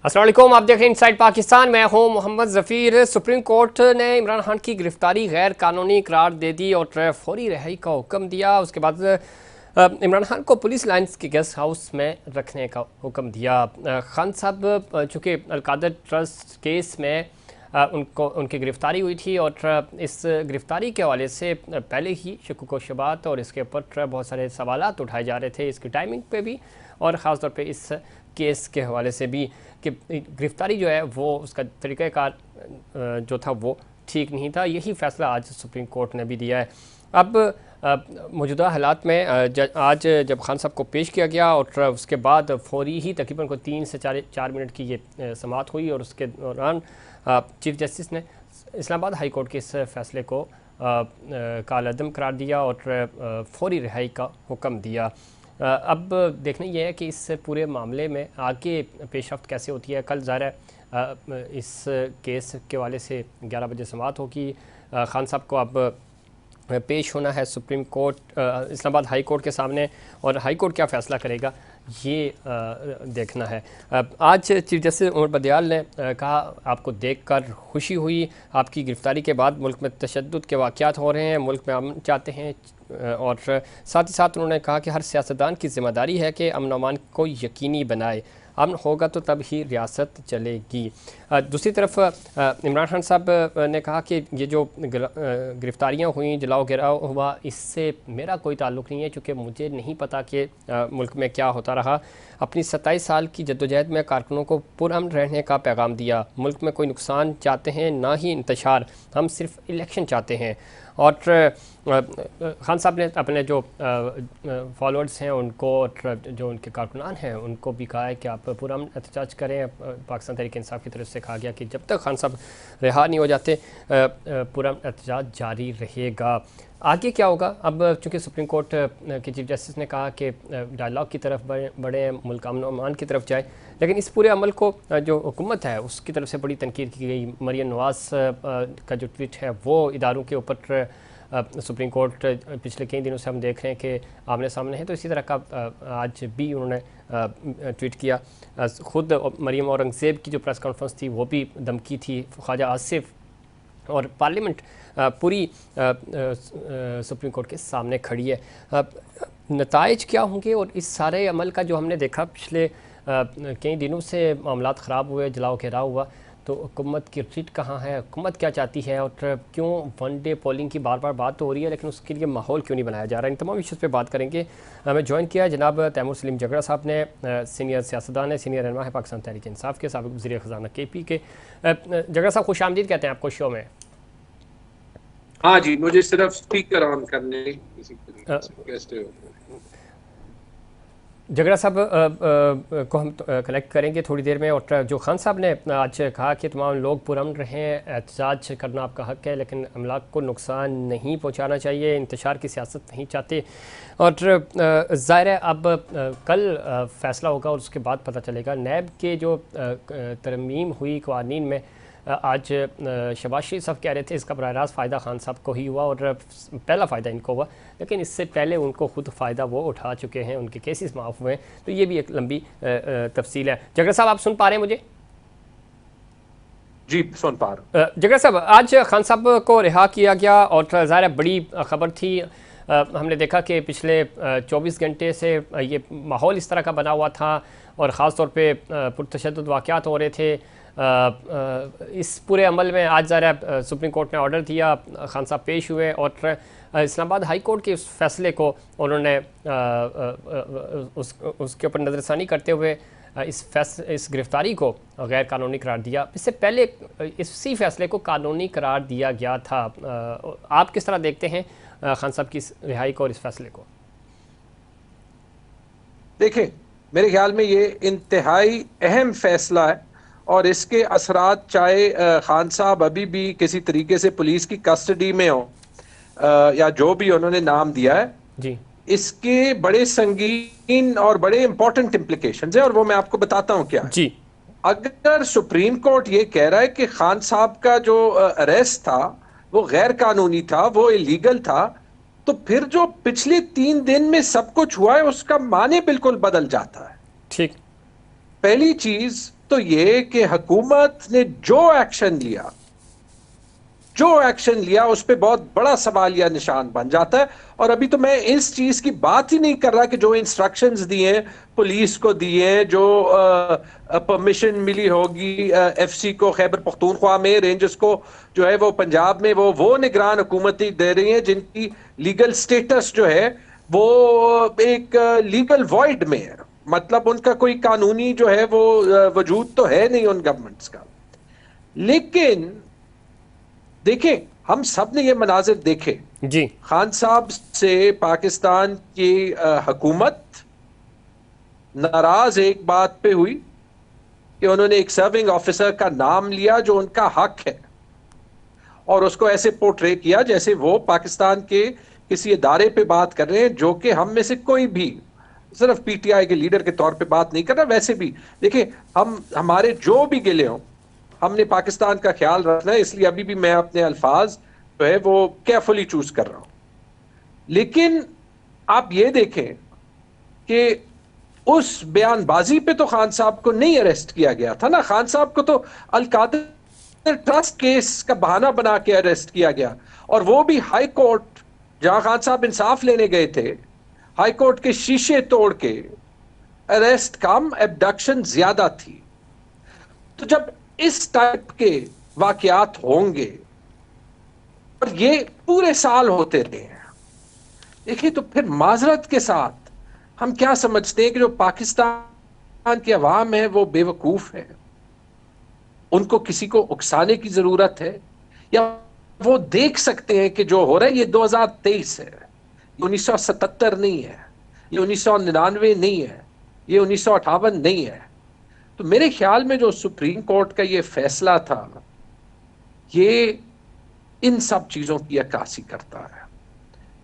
अस्सलाम वालेकुम, आप देख रहे हैं इनसाइड पाकिस्तान। मैं हूं मोहम्मद ज़फ़ीर। सुप्रीम कोर्ट ने इमरान खान की गिरफ्तारी गैर कानूनी करार दे दी और फौरी रिहाई का हुक्म दिया। उसके बाद इमरान खान को पुलिस लाइन्स के गेस्ट हाउस में रखने का हुक्म दिया। खान साहब चूँकि अलकादर ट्रस्ट केस में उनको उनकी गिरफ्तारी हुई थी और इस गिरफ्तारी के हवाले से पहले ही शकुक व शुबात और इसके ऊपर बहुत सारे सवालात उठाए जा रहे थे, इसकी टाइमिंग पे भी और ख़ास तौर पे इस केस के हवाले से भी कि गिरफ्तारी जो है वो उसका तरीक़ाकार जो था वो ठीक नहीं था। यही फ़ैसला आज सुप्रीम कोर्ट ने भी दिया है। अब मौजूदा हालात में आज जब खान साहब को पेश किया गया और उसके बाद फौरी ही तकरीबन को 3 से 4 मिनट की ये समाअत हुई और उसके दौरान चीफ जस्टिस ने इस्लामाबाद हाई कोर्ट के इस फ़ैसले को कालअदम करार दिया और फौरी रिहाई का हुक्म दिया। अब देखना यह है कि इस पूरे मामले में आगे पेशरफ्त कैसे होती है। कल ज़ाहिर है इस केस के हवाले से 11 बजे समाअत होगी। खान साहब को अब पेश होना है supreme court Islamabad high court के सामने और हाई कोर्ट क्या फ़ैसला करेगा ये देखना है। आज चीफ जस्टिस उमर बदियाल ने कहा, आपको देखकर खुशी हुई, आपकी गिरफ्तारी के बाद मुल्क में तशद्दुद के वाक़यात हो रहे हैं, मुल्क में अमन चाहते हैं और साथ ही साथ उन्होंने कहा कि हर सियासतदान की ज़िम्मेदारी है कि अमन अमान को यकीनी बनाए, अमन होगा तो तब ही रियासत चलेगी। दूसरी तरफ इमरान खान साहब ने कहा कि ये जो गिरफ्तारियाँ हुई, जलाओ गिराव हुआ, इससे मेरा कोई ताल्लुक़ नहीं है, चूँकि मुझे नहीं पता कि मुल्क में क्या होता रहा। अपनी 27 साल की जद्दोजहद में कारकुनों को पुरअमन रहने का पैगाम दिया। मुल्क में कोई नुकसान चाहते हैं ना ही इंतशार, हम सिर्फ इलेक्शन चाहते हैं। और खान साहब ने अपने जो फॉलोअर्स हैं उनको और जो उनके कारकुनान हैं उनको भी कहा है कि आप पुरअमन एहतजाज करें। पाकिस्तान तहरीक इंसाफ की तरफ से कहा गया कि जब तक खान साहब रिहा नहीं हो जाते पुरअमन एहतजाज जारी रहेगा। आगे क्या होगा? अब चूँकि सुप्रीम कोर्ट के चीफ जस्टिस ने कहा कि डायलॉग की तरफ बढ़े, मुल्क अमन अमान की तरफ जाए, लेकिन इस पूरे अमल को जो हुकूमत है उसकी तरफ से बड़ी तनकीद की गई। मरियम नवाज़ का जो ट्वीट है वो इदारों के ऊपर सुप्रीम कोर्ट पिछले कई दिनों से हम देख रहे हैं कि आमने सामने है, तो इसी तरह का आज भी उन्होंने ट्वीट किया। ख़ुद मरियम औरंगज़ेब की जो प्रेस कॉन्फ्रेंस थी वो भी धमकी थी। ख्वाजा आसिफ और पार्लियामेंट पूरी सुप्रीम कोर्ट के सामने खड़ी है। नताइज क्या होंगे और इस सारे अमल का जो हमने देखा पिछले कई दिनों से मामलात ख़राब हुए, जलाओ घेराव हुआ, तो हुकूमत की रिट कहाँ है, हुकूमत क्या चाहती है और क्यों वन डे पोलिंग की बार बार बात तो हो रही है लेकिन उसके लिए माहौल क्यों नहीं बनाया जा रहा है। इन तमाम इश्यूज़ पे बात करेंगे। हमें ज्वाइन किया जनाब तैमूर सलीम झगड़ा साहब ने, सीनियर सियासतदान है, सीनियर रहनुमा है पाकिस्तान तहरीक इंसाफ के, साबिक़ वज़ीर ख़ज़ाना KP के। झगड़ा साहब खुश आमदीद कहते हैं आपको शो में। हाँ जी, मुझे सिर्फ स्पीकर ऑन करने किसी तरीके झगड़ा साहब को हम कलेक्ट करेंगे थोड़ी देर में। और जो खान साहब ने आज कहा कि तमाम लोग पुरअमन रहें, एहतजाज करना आपका हक़ है, लेकिन अमलाक को नुकसान नहीं पहुंचाना चाहिए, इंतशार की सियासत नहीं चाहते। और ज़ाहिर है अब कल फ़ैसला होगा और उसके बाद पता चलेगा। नैब के जो तरमीम हुई क़वानीन में आज शहबाज शरीफ साहब कह रहे थे इसका बराह रास्त फ़ायदा खान साहब को ही हुआ और पहला फ़ायदा इनको हुआ, लेकिन इससे पहले उनको खुद फ़ायदा वो उठा चुके हैं, उनके केसेस माफ़ हुए हैं। तो ये भी एक लंबी तफसील है। झगड़ा साहब आप सुन पा रहे हैं मुझे? जी सुन पा रहा हूँ। झगड़ा साहब आज खान साहब को रिहा किया गया और ज़ाहिर बड़ी ख़बर थी। हमने देखा कि पिछले 24 घंटे से ये माहौल इस तरह का बना हुआ था और ख़ास तौर पे पुरतशद्दुद वाक़यात हो रहे थे। इस पूरे अमल में आज ज़रा सुप्रीम कोर्ट ने ऑर्डर दिया, खान साहब पेश हुए और इस्लामाबाद हाई कोर्ट के उस फैसले को उन्होंने उसके ऊपर नज़रसानी करते हुए इस गिरफ्तारी को गैर कानूनी करार दिया। इससे पहले इसी फैसले को कानूनी करार दिया गया था। आप किस तरह देखते हैं खान साहब की रिहाई को और इस फैसले को? देखिए, मेरे ख्याल में ये इंतहाई अहम फैसला है और इसके असरात चाहे खान साहब अभी भी किसी तरीके से पुलिस की कस्टडी में हो या जो भी उन्होंने नाम दिया है जी, इसके बड़े संगीन और बड़े इंपॉर्टेंट इम्प्लीकेशंस है और वो मैं आपको बताता हूं क्या जी। अगर सुप्रीम कोर्ट ये कह रहा है कि खान साहब का जो अरेस्ट था वो गैर कानूनी था, वो इलीगल था, तो फिर जो पिछले 3 दिन में सब कुछ हुआ है उसका माने बिल्कुल बदल जाता है। ठीक, पहली चीज तो ये कि हुकूमत ने जो एक्शन लिया उस पर बहुत बड़ा सवाल या निशान बन जाता है। और अभी तो मैं इस चीज की बात ही नहीं कर रहा कि जो इंस्ट्रक्शंस दिए हैं पुलिस को दिए हैं, जो परमिशन मिली होगी एफसी को, खैबर पख्तूनख्वा में रेंजर्स को जो है वो पंजाब में वो निगरान हुकूमती दे रही है जिनकी लीगल स्टेटस जो है वो एक लीगल वॉइड में है, मतलब उनका कोई कानूनी जो है वो वजूद तो है नहीं उन गवर्नमेंट्स का। लेकिन देखें, हम सब ने ये मनाजिर देखे जी। खान साहब से पाकिस्तान की हुकूमत नाराज एक बात पे हुई कि उन्होंने एक सर्विंग ऑफिसर का नाम लिया जो उनका हक है और उसको ऐसे पोर्ट्रे किया जैसे वो पाकिस्तान के किसी इदारे पे बात कर रहे हैं, जो कि हम में से कोई भी सिर्फ पीटीआई के लीडर के तौर पे बात नहीं कर रहा। वैसे भी देखिए, हमारे जो भी गिले हों, हमने पाकिस्तान का ख्याल रखना है, इसलिए अभी भी मैं अपने अल्फाज जो है वो केयरफुली चूज कर रहा हूं। लेकिन आप ये देखें कि उस बयानबाजी पे तो खान साहब को नहीं अरेस्ट किया गया था ना। खान साहब को तो अलकादर ट्रस्ट केस का बहाना बना के अरेस्ट किया गया, और वो भी हाई कोर्ट, जहां खान साहब इंसाफ लेने गए थे, हाई कोर्ट के शीशे तोड़ के। अरेस्ट कम, एबडक्शन ज्यादा थी। तो जब इस टाइप के वाकयात होंगे और ये पूरे साल होते रहे हैं, देखिए, तो फिर माजरत के साथ हम क्या समझते हैं कि जो पाकिस्तान की अवाम है वो बेवकूफ है, उनको किसी को उकसाने की जरूरत है, या वो देख सकते हैं कि जो हो रहा है ये 2023 है, ये 1977 नहीं है, ये 1999 नहीं है, ये 1958 नहीं है। तो मेरे ख्याल में जो सुप्रीम कोर्ट का ये फैसला था, ये इन सब चीजों की अक्कासी करता है।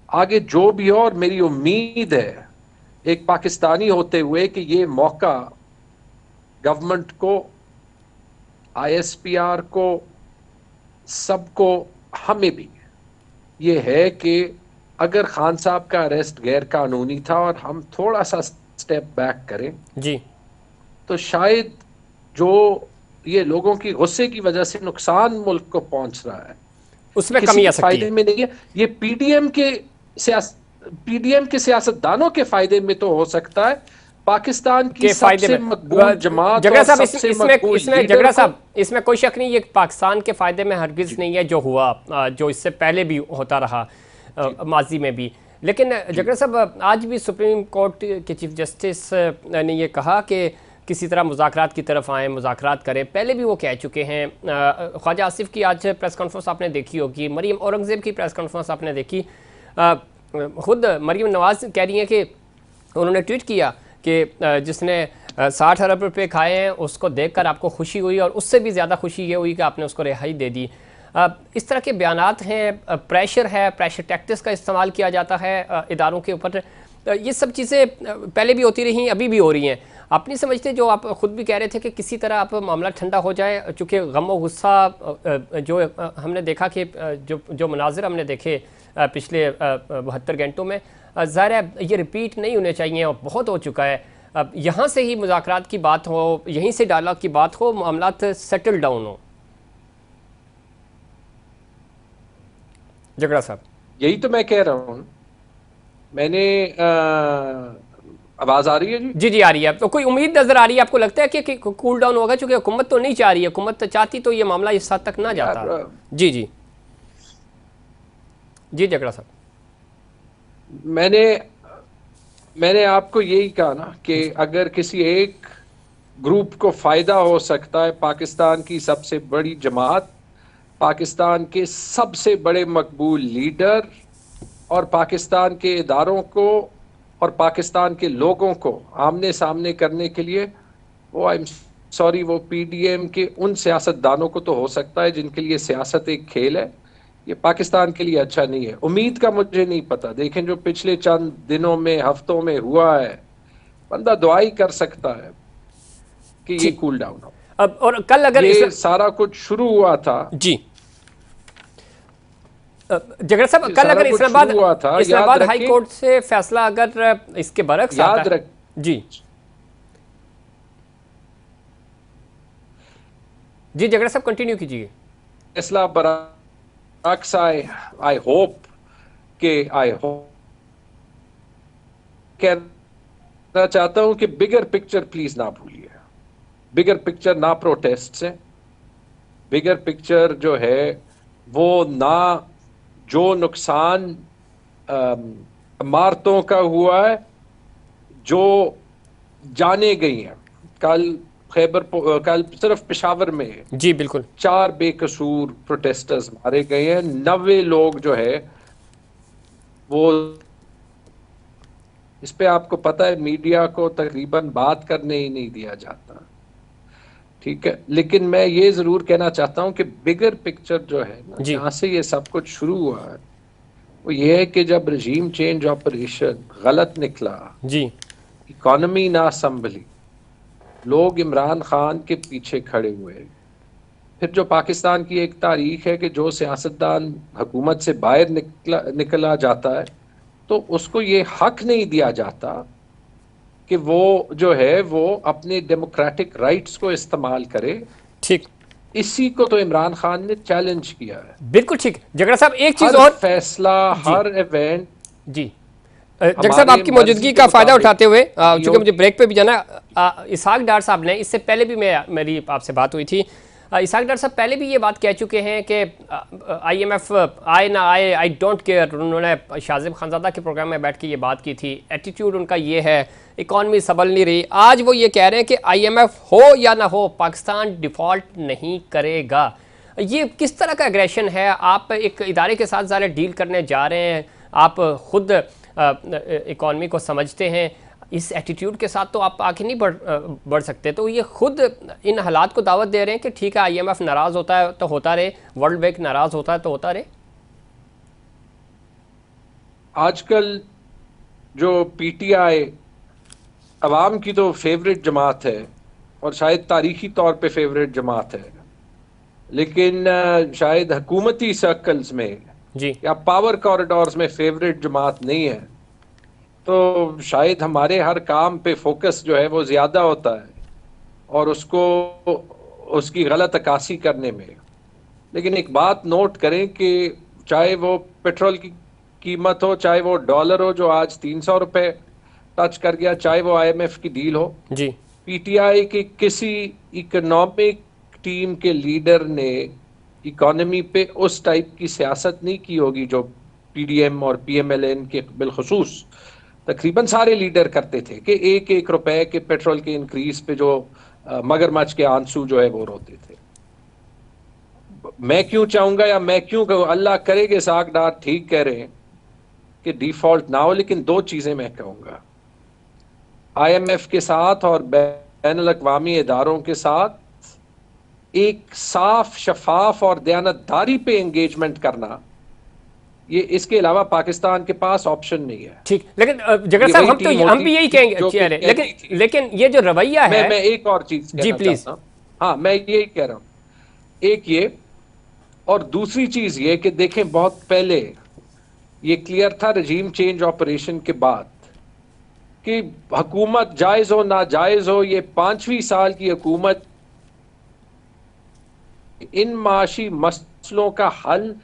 आगे जो भी हो, और मेरी उम्मीद है एक पाकिस्तानी होते हुए कि ये मौका गवर्नमेंट को, आईएसपीआर को, सबको, हमें भी ये है कि अगर खान साहब का अरेस्ट गैर कानूनी था और हम थोड़ा सा स्टेप बैक करें जी, तो शायद जो ये लोगों की गुस्से की वजह से नुकसान मुल्क को पहुंच रहा है उसमें किसी कमी आ के सकती फायदे है। में नहीं है। ये पीडीएम के सियासतदानों के फायदे में तो हो सकता है, पाकिस्तान की के फायदे सबसे में मकबूल जमात झगड़ा और साहब, सबसे इसमें मकबूल इसमें लीडर झगड़ा को। साहब, इसमें कोई शक नहीं, ये पाकिस्तान के फायदे में हरगिज नहीं है जो हुआ, जो इससे पहले भी होता रहा माजी में भी। लेकिन झगड़ा साहब, आज भी सुप्रीम कोर्ट के चीफ जस्टिस ने ये कहा कि किसी तरह मुज़ाकरात की तरफ आएँ, मुज़ाकरात करें। पहले भी वो कह चुके हैं। ख्वाजा आसिफ की आज प्रेस कॉन्फ्रेंस आपने देखी होगी, मरीम औरंगज़ेब की प्रेस कॉन्फ्रेंस आपने देखी। खुद मरीम नवाज़ कह रही हैं कि उन्होंने ट्वीट किया कि जिसने 60 अरब रुपये खाए हैं उसको देखकर आपको खुशी हुई, और उससे भी ज़्यादा खुशी ये हुई कि आपने उसको रिहाई दे दी। इस तरह के बयानात हैं, प्रेशर है, प्रेशर टैक्टिक्स का इस्तेमाल किया जाता है इदारों के ऊपर। ये सब चीज़ें पहले भी होती रही, अभी भी हो रही हैं। आप नहीं समझते, जो आप ख़ुद भी कह रहे थे कि किसी तरह आप मामला ठंडा हो जाए, चूँकि गम और गुस्सा जो हमने देखा कि जो मनाजिर हमने देखे पिछले 72 घंटों में, ज़ाहिर है ये रिपीट नहीं होने चाहिए और बहुत हो चुका है। अब यहाँ से ही मुज़ाकरात की बात हो, यहीं से डायलॉग की बात हो, मामलात सेटल डाउन हो। झगड़ा साहब, यही तो मैं कह रहा हूं। मैंने आवाज आ रही है जी? जी जी आ रही है। तो कोई उम्मीद नज़र आ रही है, आपको लगता है कि कूल डाउन होगा? चूँकि हुकूमत तो नहीं चाह रही है, हुकूमत चाहती तो ये मामला इस हद तक ना जाता। यार, जी जी जी झगड़ा साहब, मैंने आपको यही कहा ना कि अगर किसी एक ग्रुप को फायदा हो सकता है, पाकिस्तान की सबसे बड़ी जमात, पाकिस्तान के सबसे बड़े मकबूल लीडर और पाकिस्तान के इदारों को और पाकिस्तान के लोगों को आमने सामने करने के लिए, वो आई एम सॉरी, वो पीडीएम के उन सियासतदानों को तो हो सकता है जिनके लिए सियासत एक खेल है। ये पाकिस्तान के लिए अच्छा नहीं है। उम्मीद का मुझे नहीं पता, देखें जो पिछले चंद दिनों में, हफ्तों में हुआ है, बंदा दुआई कर सकता है कि ये ठीक। कूल डाउन हो। अब और कल अगर ये सारा कुछ शुरू हुआ था जी झगड़ा साहब, कल सारा अगर कुछ शुरू हुआ था, इस्लामाबाद याद हाई रखें, कोर्ट से फैसला अगर इसके बरक्स आता याद है। रख जी जी झगड़ा साहब कंटिन्यू कीजिए। फैसला बरअक्स आई होप कहना चाहता हूं कि बिगर पिक्चर प्लीज ना भूलिए। बिगर पिक्चर ना प्रोटेस्ट से, बिगर पिक्चर जो है वो ना जो नुकसान इमारतों का हुआ है जो जाने गई हैं। कल सिर्फ पेशावर में जी बिल्कुल। 4 बेकसूर प्रोटेस्टर्स मारे गए हैं। 90 लोग जो है वो, इस पे आपको पता है मीडिया को तकरीबन बात करने ही नहीं दिया जाता, ठीक है। लेकिन मैं ये जरूर कहना चाहता हूं कि बिगर पिक्चर जो है ना, जी जहां से ये सब कुछ शुरू हुआ है, वो ये है कि जब रजीम चेंज ऑपरेशन गलत निकला, जी इकॉनमी ना संभली, लोग इमरान खान के पीछे खड़े हुए। फिर जो पाकिस्तान की एक तारीख है कि जो सियासतदान हुकूमत से बाहर निकला जाता है तो उसको ये हक नहीं दिया जाता कि वो जो है वो अपने डेमोक्रेटिक राइट्स को इस्तेमाल करे। ठीक, इसी को तो इमरान खान ने चैलेंज किया है। बिल्कुल ठीक। झगड़ा साहब एक चीज हर और। फैसला, जी हर इवेंट जी जग साहब हमारे आपकी मर्जी मौजूदगी के का फायदा मुताबिक उठाते हुए नहीं चूंकि मुझे होती। ब्रेक पे भी जाना इसहाक डार साहब ने, इससे पहले भी मेरी आपसे बात हुई थी, इसहाक डार साहब पहले भी ये बात कह चुके हैं कि IMF आए ना आए आई डोंट केयर। उन्होंने शाजिब खानजादा के प्रोग्राम में बैठ के ये बात की थी। एटीट्यूड उनका ये है, इकॉनमी संभल नहीं रही। आज वो ये कह रहे हैं कि IMF हो या ना हो पाकिस्तान डिफ़ॉल्ट नहीं करेगा। ये किस तरह का एग्रेशन है? आप एक इदारे के साथ ज़रा डील करने जा रहे हैं, आप खुद इकॉनमी को समझते हैं, इस एटीट्यूड के साथ तो आप आगे नहीं बढ़ सकते। तो ये खुद इन हालात को दावत दे रहे हैं कि ठीक है IMF नाराज़ होता है तो होता रहे, वर्ल्ड बैंक नाराज़ होता है तो होता रहे। आजकल जो PTI अवाम की तो फेवरेट जमात है और शायद तारीखी तौर पे फेवरेट जमात है, लेकिन शायद हुकूमती सर्कल्स में जी या पावर कॉरिडोर्स में फेवरेट जमात नहीं है। तो शायद हमारे हर काम पे फोकस जो है वो ज्यादा होता है और उसको उसकी गलत अक्कासी करने में। लेकिन एक बात नोट करें कि चाहे वो पेट्रोल की कीमत हो, चाहे वो डॉलर हो जो आज 300 रुपए टच कर गया, चाहे वो IMF की डील हो, जी PTI के किसी इकोनॉमिक टीम के लीडर ने इकोनॉमी पे उस टाइप की सियासत नहीं की होगी जो PDM और PMLN के बिलखुसूस तकरीबन सारे लीडर करते थे कि 1-1 रुपए के पेट्रोल के इंक्रीज पे जो मगरमच्छ के आंसू जो है वो रोते थे। मैं क्यों चाहूंगा या मैं क्यों कहूँ, अल्लाह करे कि साग डार ठीक कह रहे हैं कि डिफॉल्ट ना हो, लेकिन 2 चीजें मैं कहूंगा। IMF के साथ और बैनुल अक़वामी इदारों के साथ एक साफ, शफाफ और दयानतदारी पे एंगेजमेंट करना, ये इसके अलावा पाकिस्तान के पास ऑप्शन नहीं है। ठीक, लेकिन जगत साहब हम भी यही कहेंगे, चेहरे, लेकिन ये जो रवैया है। मैं एक और चीज जी कहना प्लीज। चाहता हूं। हाँ, मैं यही कह रहा हूं। एक ये, और दूसरी चीज ये कि देखें, बहुत पहले ये क्लियर था रजीम चेंज ऑपरेशन के बाद कि हुकूमत जायज हो ना जायज हो, ये 5वीं साल की हुकूमत इन माशी मसलों का हल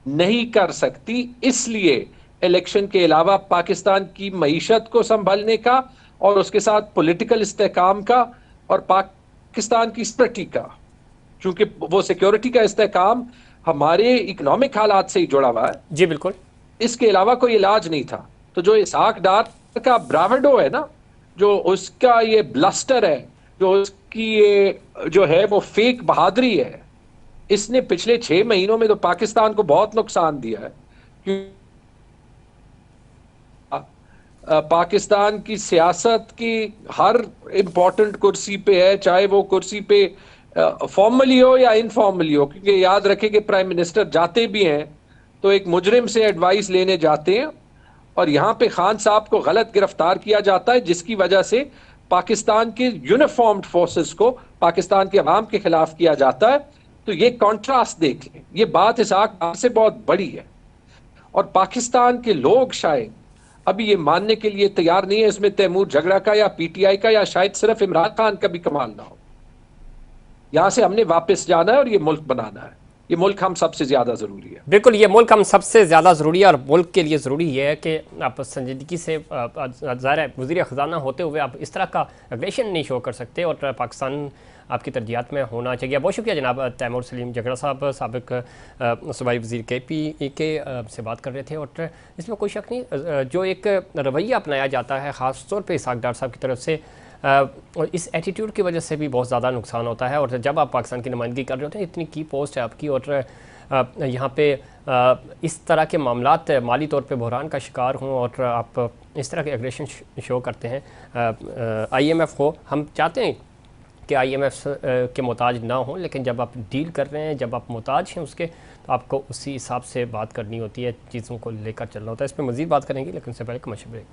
नहीं कर सकती। इसलिए इलेक्शन के अलावा पाकिस्तान की मईशत को संभालने का और उसके साथ पॉलिटिकल इस्तेहकाम का और पाकिस्तान की सिक्योरिटी का, क्योंकि वो सिक्योरिटी का इस्तेहकाम हमारे इकोनॉमिक हालात से ही जुड़ा हुआ है। जी बिल्कुल। इसके अलावा कोई इलाज नहीं था। तो जो इसहाक डार का ब्रावेडो है ना, जो उसका ये ब्लस्टर है, जो उसकी ये जो है वो फेक बहादुरी है, इसने पिछले 6 महीनों में तो पाकिस्तान को बहुत नुकसान दिया है। पाकिस्तान की सियासत की हर इंपॉर्टेंट कुर्सी पे है, चाहे वो कुर्सी पे फॉर्मली हो या इनफॉर्मली हो, क्योंकि याद रखें कि प्राइम मिनिस्टर जाते भी हैं तो एक मुजरिम से एडवाइस लेने जाते हैं और यहां पे खान साहब को गलत गिरफ्तार किया जाता है, जिसकी वजह से पाकिस्तान के यूनिफॉर्म्ड फोर्सेस को पाकिस्तान के अवाम के खिलाफ किया जाता है। तो ये कॉन्ट्रास्ट देख लें, ये बात इसहाक डार से बहुत बड़ी है और पाकिस्तान के लोग शायद अभी ये मानने के लिए तैयार नहीं है इसमें तैमूर झगड़ा का या PTI का या शायद सिर्फ इमरान खान का भी कमाल ना हो। यहाँ से हमने वापस जाना है और ये मुल्क बनाना है। ये मुल्क हम सबसे ज़्यादा ज़रूरी है। बिल्कुल, ये मुल्क हम सबसे ज़्यादा ज़रूरी है और मुल्क के लिए ज़रूरी ये है कि आप संजीदगी से ज़ाहिर है वज़ीर ख़जाना होते हुए आप इस तरह का एग्रेशन नहीं शो कर सकते और पाकिस्तान आपकी तरजीहात में होना चाहिए। बहुत शुक्रिया जनाब तैमूर सलीम जगड़ा साहब, साबिक सूबाई वज़ीर KP के से बात कर रहे थे। और इसमें कोई शक नहीं, जो एक रवैया अपनाया जाता है ख़ास तौर पर इसहाक़ डार साहब की तरफ से, और इस एटीट्यूड की वजह से भी बहुत ज़्यादा नुकसान होता है। और जब आप पाकिस्तान की नुमाइंदगी कर रहे होते हैं, इतनी की पोस्ट है आपकी, और यहाँ पे इस तरह के मामलात माली तौर पे बहरान का शिकार हों और आप इस तरह के एग्रेशन शो करते हैं। IMF हो, हम चाहते हैं कि IMF के मोहताज ना हो, लेकिन जब आप डील कर रहे हैं, जब आप मोहताज हैं उसके, तो आपको उसी हिसाब से बात करनी होती है, चीज़ों को लेकर चलना होता है। इस पर मज़ीद बात करेंगे, लेकिन उससे पहले कमर्शियल ब्रेक।